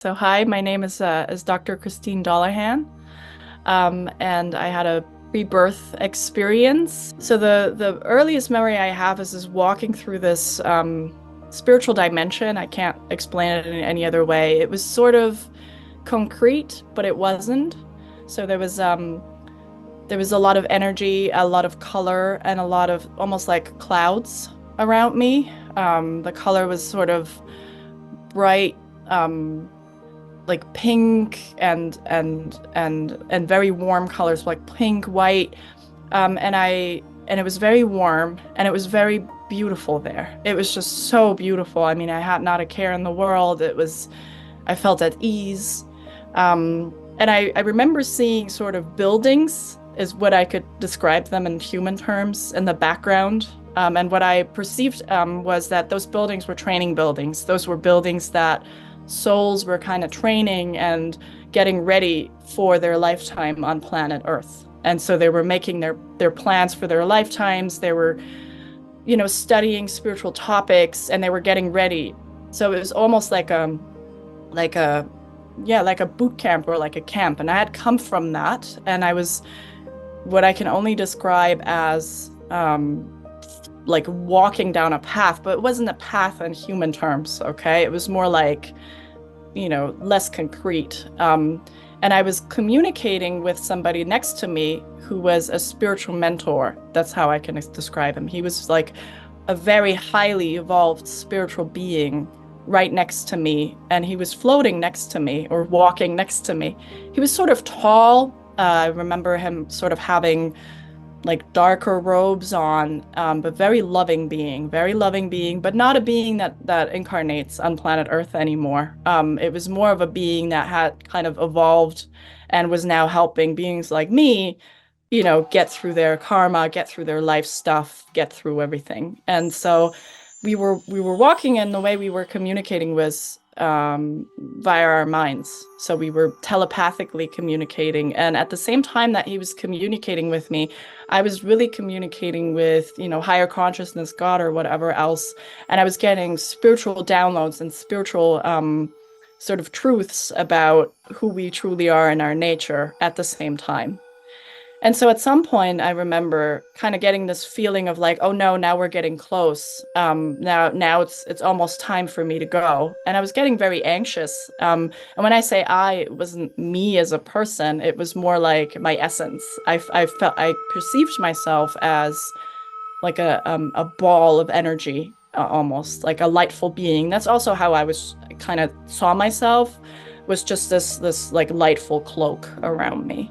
So hi, my name is Dr. Christine Dollahan, and I had a rebirth experience. So the earliest memory I have is walking through this spiritual dimension. I can't explain it in any other way. It was sort of concrete, but it wasn't. So there was a lot of energy, a lot of color, and a lot of almost like clouds around me. The color was sort of bright. Like pink and very warm colors like pink, white, and it was very warm and it was very beautiful there. It was just so beautiful. I mean, I had not a care in the world. I felt at ease. And I remember seeing sort of buildings is what I could describe them in human terms in the background. And what I perceived was that those buildings were training buildings. Those were buildings that souls were kind of training and getting ready for their lifetime on planet Earth. And so they were making their plans for their lifetimes. They were, studying spiritual topics and they were getting ready. So it was almost like a boot camp or like a camp. And I had come from that, and I was what I can only describe as like walking down a path, but it wasn't a path in human terms, okay? It was more like, less concrete. And I was communicating with somebody next to me who was a spiritual mentor. That's how I can describe him. He was like a very highly evolved spiritual being right next to me, and he was floating next to me or walking next to me. He was sort of tall. I remember him sort of having like darker robes on, but very loving being, but not a being that incarnates on planet Earth anymore. It was more of a being that had kind of evolved and was now helping beings like me, get through their karma, get through their life stuff, get through everything. And so we were walking, and the way we were communicating was via our minds. So we were telepathically communicating. And at the same time that he was communicating with me, I was really communicating with, higher consciousness, God, or whatever else. And I was getting spiritual downloads and spiritual sort of truths about who we truly are in our nature at the same time. And so at some point, I remember kind of getting this feeling of like, oh no, now we're getting close. Now it's almost time for me to go. And I was getting very anxious. And when I say it wasn't me as a person. It was more like my essence. I perceived myself as like a ball of energy, almost like a lightful being. That's also how I was kind of saw myself, was just this like lightful cloak around me.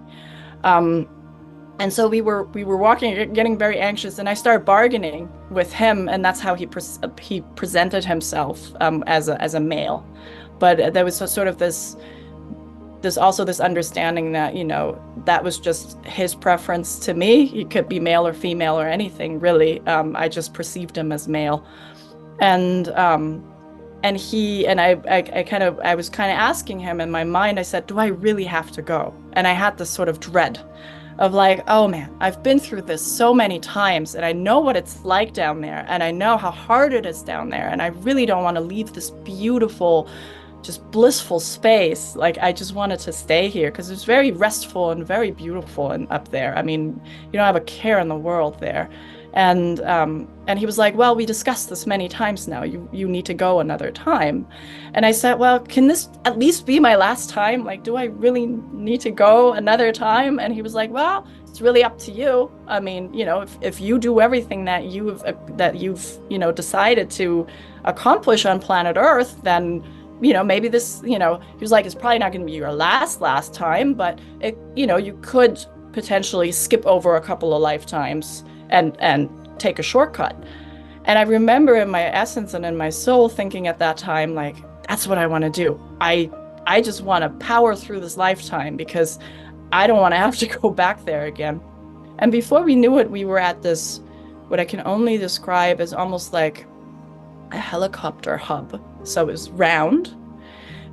And so we were walking, getting very anxious, and I started bargaining with him, and that's how he presented himself as a male. But there was sort of this understanding that that was just his preference to me. He could be male or female or anything really. I just perceived him as male, and I was kind of asking him in my mind. I said, "Do I really have to go?" And I had this sort of dread of like, oh man, I've been through this so many times, and I know what it's like down there, and I know how hard it is down there, and I really don't want to leave this beautiful, just blissful space. Like, I just wanted to stay here because it's very restful and very beautiful and up there. I mean, you don't have a care in the world there. And he was like, well, we discussed this many times now. You need to go another time. And I said, well, can this at least be my last time? Like, do I really need to go another time? And he was like, well, it's really up to you. I mean, if you do everything that you've decided to accomplish on planet Earth, then maybe this, he was like, it's probably not going to be your last time, but you could potentially skip over a couple of lifetimes and take a shortcut. And I remember in my essence and in my soul thinking at that time, like, that's what I want to do. I just want to power through this lifetime because I don't want to have to go back there again. And before we knew it, we were at this, what I can only describe as almost like a helicopter hub. So it was round,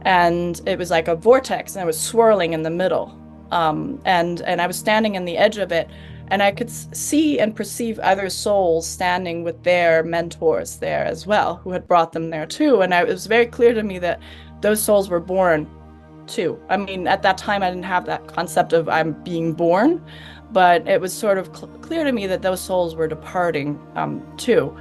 and it was like a vortex, and it was swirling in the middle. And I was standing in the edge of it, and I could see and perceive other souls standing with their mentors there as well, who had brought them there too. And it was very clear to me that those souls were born too. I mean, at that time, I didn't have that concept of I'm being born, but it was sort of clear to me that those souls were departing too,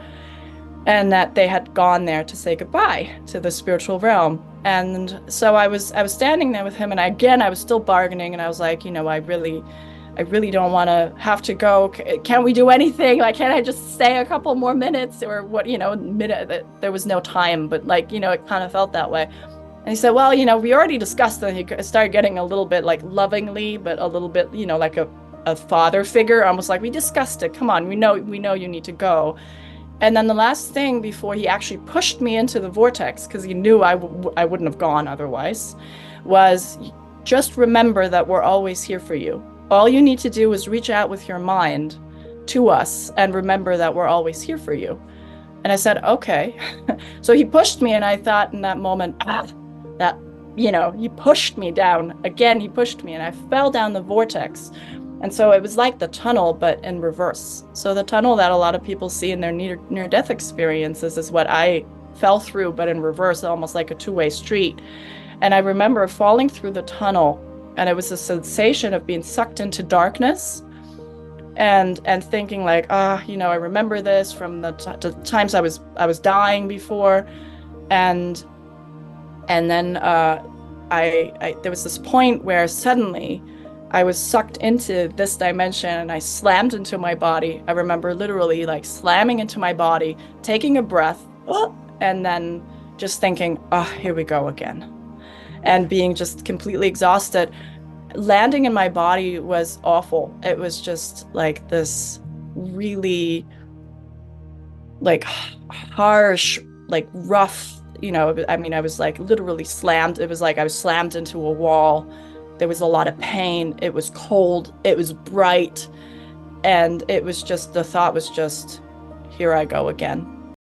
and that they had gone there to say goodbye to the spiritual realm. And so I was standing there with him, and I was still bargaining, and I was like, I really don't want to have to go. Can't we do anything? Like, can't I just stay a couple more minutes or what? Minute. There was no time, but like, it kind of felt that way. And he said, well, we already discussed that. He started getting a little bit like lovingly, but a little bit, like a father figure, almost like, we discussed it. Come on, we know you need to go. And then the last thing before he actually pushed me into the vortex, because he knew I wouldn't have gone otherwise, was just remember that we're always here for you. All you need to do is reach out with your mind to us and remember that we're always here for you. And I said, okay. So he pushed me, and I thought in that moment, he pushed me down. Again, he pushed me, and I fell down the vortex. And so it was like the tunnel, but in reverse. So the tunnel that a lot of people see in their near-death experiences is what I fell through, but in reverse, almost like a two-way street. And I remember falling through the tunnel, and it was a sensation of being sucked into darkness and thinking like, I remember this from the times I was dying before. And then there was this point where suddenly I was sucked into this dimension, and I slammed into my body. I remember literally like slamming into my body, taking a breath, and then just thinking, here we go again. And being just completely exhausted. Landing in my body was awful. It was just like this really like harsh, like rough, I was like literally slammed. It was like I was slammed into a wall. There was a lot of pain. It was cold. It was bright. And it was just, the thought was just, here I go again.